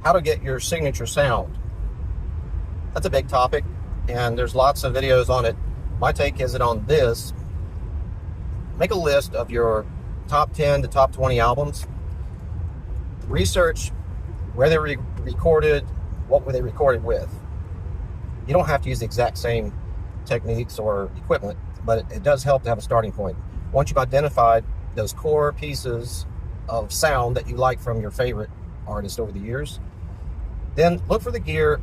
how to get your signature sound. That's a big topic, and there's lots of videos on it. My take is that on this, make a list of your top 10 to top 20 albums. Research where they were recorded, what were they recorded with. You don't have to use the exact same techniques or equipment, but it does help to have a starting point. Once you've identified those core pieces of sound that you like from your favorite artist over the years, then look for the gear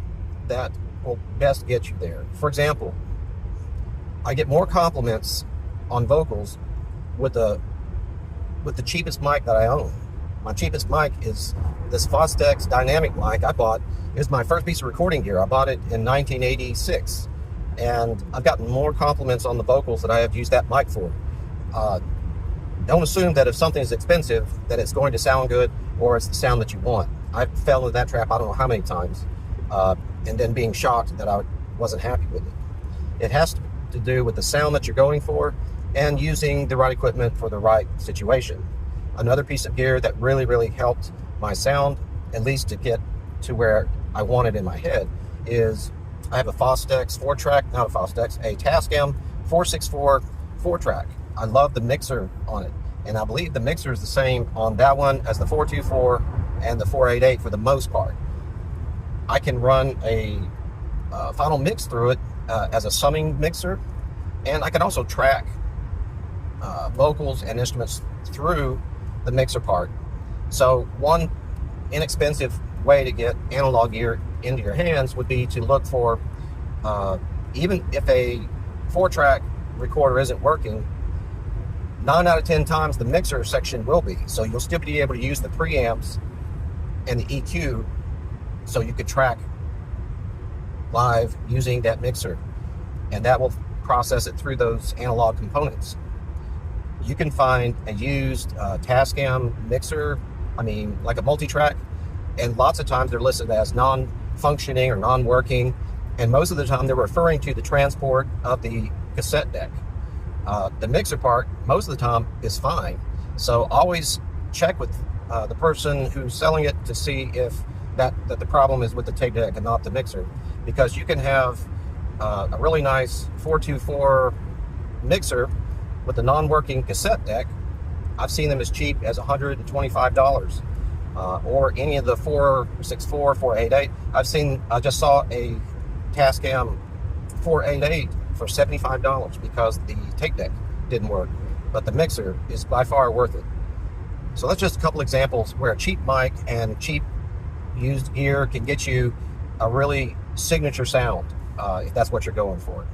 that will best get you there. For example, I get more compliments on vocals with the cheapest mic that I own. My cheapest mic is this Fostex dynamic mic I bought. It was my first piece of recording gear. I bought it in 1986, and I've gotten more compliments on the vocals that I have used that mic for. Don't assume that if something's expensive that it's going to sound good or it's the sound that you want. I fell into that trap I don't know how many times, and then being shocked that I wasn't happy with it. It has to do with the sound that you're going for and using the right equipment for the right situation. Another piece of gear that really helped my sound, at least to get to where I want it in my head, is I have a Fostex 4-track, not a Fostex, a Tascam 464 4-track. I love the mixer on it, and I believe the mixer is the same on that one as the 424 and the 488 for the most part. I can run a final mix through it as a summing mixer, and I can also track vocals and instruments through the mixer part. So one inexpensive way to get analog gear into your hands would be to look for, even if a 4-track recorder isn't working, 9 out of 10 times the mixer section will be. So you'll still be able to use the preamps and the EQ, so you could track live using that mixer, and that will process it through those analog components. You can find a used Tascam mixer, like a multi-track, and lots of times they're listed as non-functioning or non-working, and most of the time they're referring to the transport of the cassette deck. The mixer part, most of the time, is fine. So always check with the person who's selling it to see if that the problem is with the tape deck and not the mixer, because you can have a really nice 424 mixer with a non-working cassette deck. I've seen them as cheap as $125, or any of the 464, 488. I just saw a Tascam 488 for $75 because the tape deck didn't work, but the mixer is by far worth it. So that's just a couple examples where a cheap mic and cheap used gear can get you a really signature sound, if that's what you're going for.